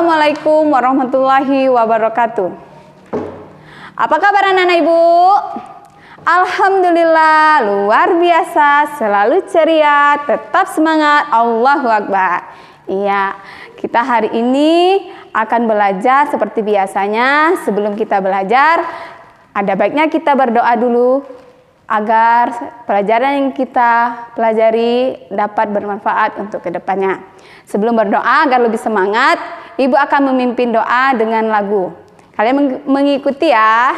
Assalamualaikum warahmatullahi wabarakatuh. Apa kabar anak-anak ibu? Alhamdulillah luar biasa, selalu ceria, tetap semangat, Allahu Akbar. Iya, kita hari ini akan belajar seperti biasanya. Sebelum kita belajar, ada baiknya kita berdoa dulu agar pelajaran yang kita pelajari dapat bermanfaat untuk kedepannya. Sebelum berdoa agar lebih semangat, ibu akan memimpin doa dengan lagu. Kalian mengikuti ya.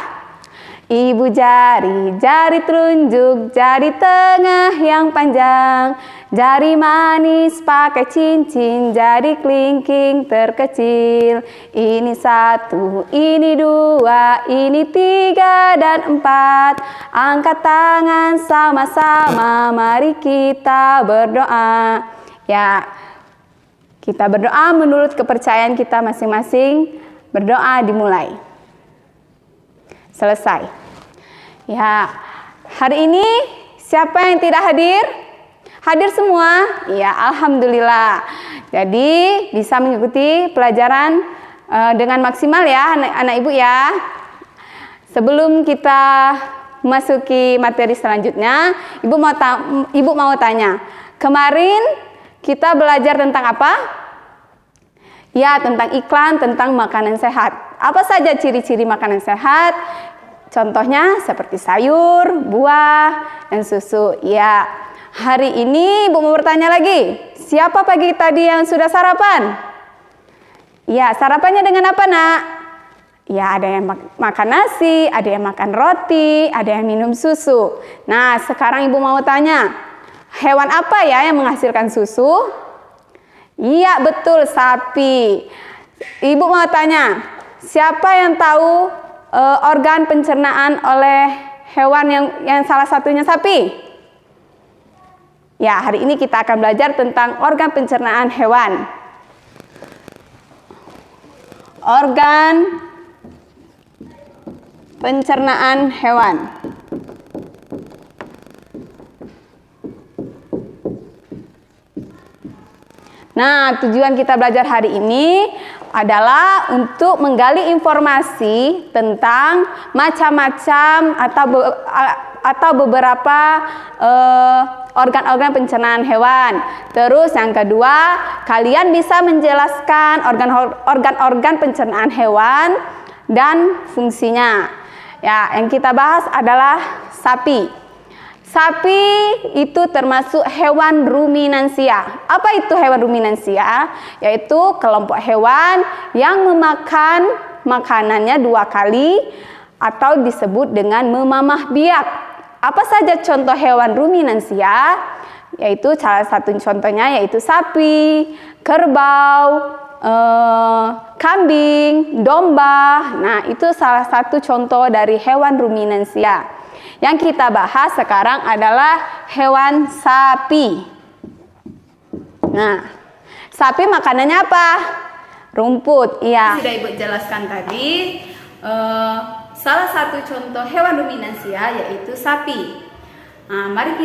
Ibu jari, jari telunjuk, jari tengah yang panjang, jari manis pakai cincin, jari kelingking terkecil. Ini 1, ini 2, ini 3 dan 4. Angkat tangan sama-sama, mari kita berdoa. Ya, kita berdoa menurut kepercayaan kita masing-masing. Berdoa dimulai. Selesai. Ya, hari ini siapa yang tidak hadir? Hadir semua? Ya, alhamdulillah. Jadi bisa mengikuti pelajaran dengan maksimal ya anak-anak ibu ya. Sebelum kita masuki materi selanjutnya, ibu mau tanya. Kemarin kita belajar tentang apa? Ya, tentang iklan, tentang makanan sehat. Apa saja ciri-ciri makanan sehat? Contohnya seperti sayur, buah, dan susu. Ya, hari ini ibu mau bertanya lagi. Siapa pagi tadi yang sudah sarapan? Ya, sarapannya dengan apa nak? Ya, ada yang makan nasi, ada yang makan roti, ada yang minum susu. Nah, sekarang ibu mau tanya. Hewan apa ya yang menghasilkan susu? Iya, betul, sapi. Ibu mau tanya, siapa yang tahu organ pencernaan oleh hewan yang salah satunya sapi? Ya, hari ini kita akan belajar tentang organ pencernaan hewan. Organ pencernaan hewan. Nah, tujuan kita belajar hari ini adalah untuk menggali informasi tentang macam-macam atau beberapa organ-organ pencernaan hewan. Terus yang kedua, kalian bisa menjelaskan organ-organ pencernaan hewan dan fungsinya. Ya, yang kita bahas adalah sapi. Sapi itu termasuk hewan ruminansia. Apa itu hewan ruminansia? Yaitu kelompok hewan yang memakan makanannya 2 kali atau disebut dengan memamah biak. Apa saja contoh hewan ruminansia? Yaitu salah satu contohnya yaitu sapi, kerbau, kambing, domba. Nah, itu salah satu contoh dari hewan ruminansia. Yang kita bahas sekarang adalah hewan sapi. Nah, sapi makanannya apa? Rumput, iya. Sudah ibu jelaskan tadi. Salah satu contoh hewan ruminansia yaitu sapi. Nah, mari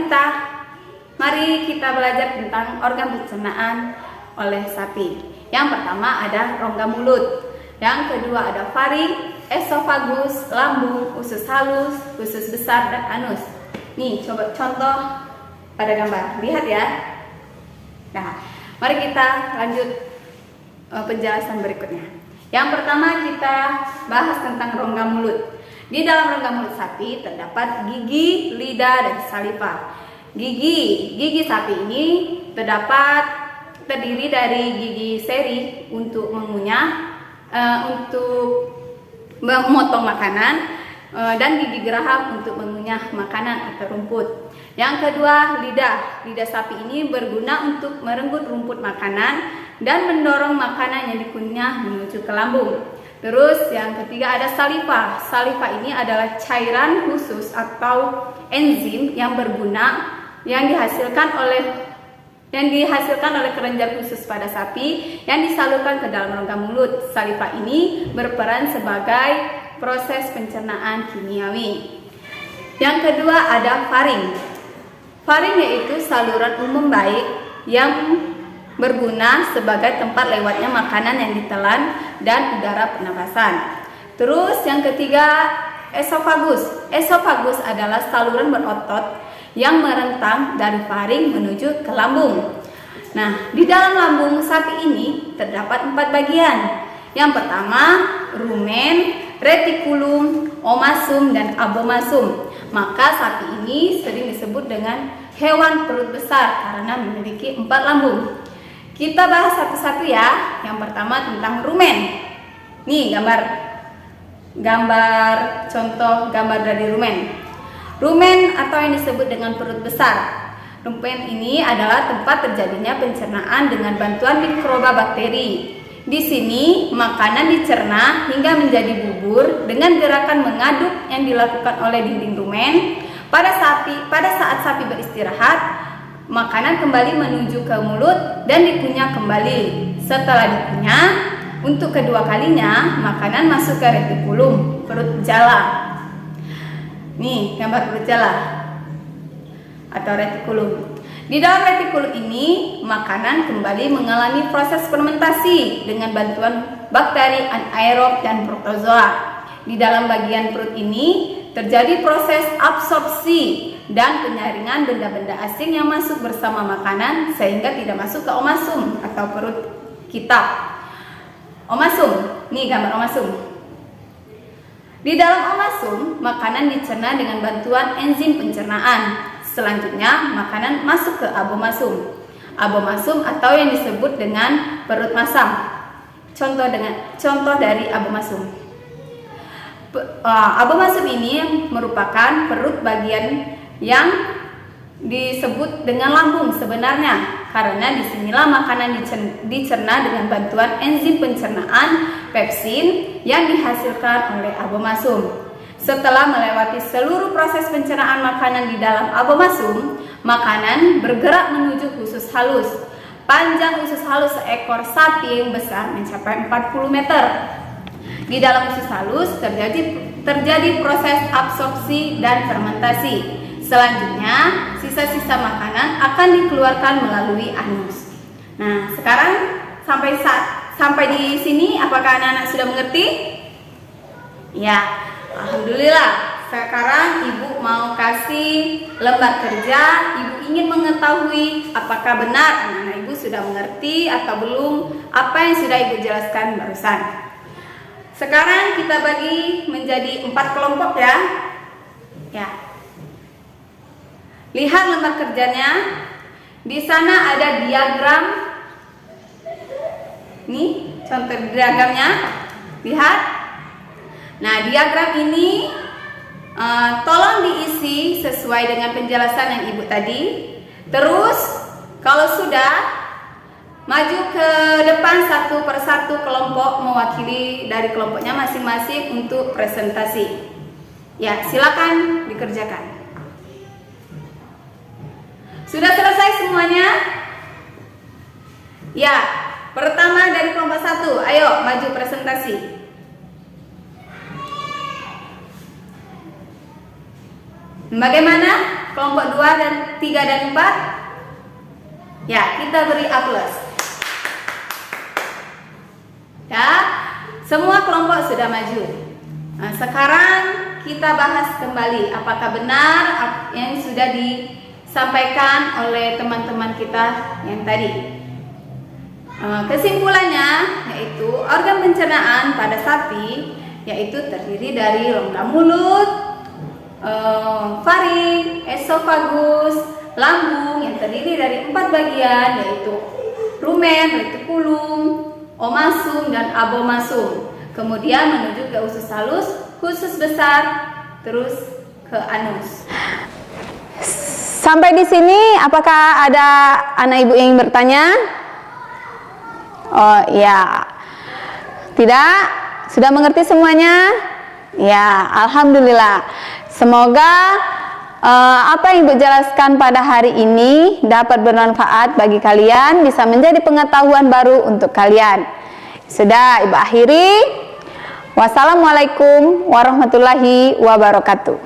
kita belajar tentang organ pencernaan oleh sapi. Yang pertama ada rongga mulut. Yang kedua ada faring, esofagus, lambung, usus halus, usus besar, dan anus. Nih, coba contoh pada gambar. Lihat ya. Nah, mari kita lanjut penjelasan berikutnya. Yang pertama kita bahas tentang rongga mulut. Di dalam rongga mulut sapi terdapat gigi, lidah, dan saliva. Gigi sapi ini terdiri dari gigi seri untuk mengunyah, untuk memotong makanan, dan gigi geraham untuk mengunyah makanan atau rumput. Yang kedua, lidah. Lidah sapi ini berguna untuk merenggut rumput makanan dan mendorong makanan yang dikunyah menuju ke lambung. Terus yang ketiga ada saliva. Saliva ini adalah cairan khusus atau enzim yang berguna yang dihasilkan oleh kelenjar khusus pada sapi yang disalurkan ke dalam rongga mulut. Saliva ini berperan sebagai proses pencernaan kimiawi. Yang kedua ada faring. Faring yaitu saluran umum baik yang berguna sebagai tempat lewatnya makanan yang ditelan dan udara pernapasan. Terus yang ketiga, esofagus. Esofagus adalah saluran berotot yang merentang dari faring menuju ke lambung. Nah, di dalam lambung sapi ini terdapat 4 bagian. Yang pertama, rumen, retikulum, omasum, dan abomasum. Maka sapi ini sering disebut dengan hewan perut besar karena memiliki 4 lambung. Kita bahas satu-satu ya. Yang pertama tentang rumen. Nih contoh gambar dari rumen. Rumen atau yang disebut dengan perut besar. Rumen ini adalah tempat terjadinya pencernaan dengan bantuan mikroba bakteri. Di sini makanan dicerna hingga menjadi bubur dengan gerakan mengaduk yang dilakukan oleh dinding rumen. Pada saat sapi beristirahat, makanan kembali menuju ke mulut dan dikunyah kembali. Setelah dikunyah, untuk kedua kalinya makanan masuk ke retikulum, perut jala. Nih gambar perut jala atau retikulum. Di dalam retikulum ini, makanan kembali mengalami proses fermentasi dengan bantuan bakteri anaerob dan protozoa. Di dalam bagian perut ini terjadi proses absorpsi dan penyaringan benda-benda asing yang masuk bersama makanan sehingga tidak masuk ke omasum atau perut kita. Omasum, nih gambar omasum. Di dalam omasum, makanan dicerna dengan bantuan enzim pencernaan. Selanjutnya, makanan masuk ke abomasum. Abomasum atau yang disebut dengan perut masam. Contoh dari abomasum. Abomasum ini merupakan perut bagian yang disebut dengan lambung sebenarnya, karena disinilah makanan dicerna dengan bantuan enzim pencernaan pepsin yang dihasilkan oleh abomasum. Setelah melewati seluruh proses pencernaan makanan di dalam abomasum, makanan bergerak menuju usus halus. Panjang usus halus seekor sapi yang besar mencapai 40 meter. Di dalam usus halus terjadi proses absorpsi dan fermentasi. Selanjutnya, sisa-sisa makanan akan dikeluarkan melalui anus. Nah, sekarang sampai di sini, apakah anak-anak sudah mengerti? Ya, alhamdulillah. Sekarang Ibu mau kasih lembar kerja. Ibu ingin mengetahui apakah benar anak-anak Ibu sudah mengerti atau belum apa yang sudah Ibu jelaskan barusan. Sekarang kita bagi menjadi 4 kelompok ya. Ya. Lihat lembar kerjanya. Di sana ada diagram. Nih, contoh diagramnya. Lihat. Nah, diagram ini tolong diisi sesuai dengan penjelasan yang Ibu tadi. Terus, kalau sudah, maju ke depan satu persatu kelompok mewakili dari kelompoknya masing-masing untuk presentasi. Ya, silakan dikerjakan. Sudah selesai semuanya? Ya, pertama dari kelompok 1, ayo maju presentasi. Bagaimana? Kelompok 2 dan 3 dan 4? Ya, kita beri A+. Ya, semua kelompok sudah maju. Nah, sekarang kita bahas kembali apakah benar yang sudah disampaikan oleh teman-teman kita yang tadi. Kesimpulannya yaitu organ pencernaan pada sapi yaitu terdiri dari rongga mulut, faring, esofagus, lambung yang terdiri dari 4 bagian yaitu rumen, retikulum, omasum, dan abomasum. Kemudian menuju ke usus halus, usus besar, terus ke anus. Sampai di sini apakah ada anak ibu yang ingin bertanya? Oh ya, tidak? Sudah mengerti semuanya? Ya, alhamdulillah. Semoga apa yang Ibu jelaskan pada hari ini dapat bermanfaat bagi kalian, bisa menjadi pengetahuan baru untuk kalian. Sudah Ibu akhiri. Wassalamualaikum warahmatullahi wabarakatuh.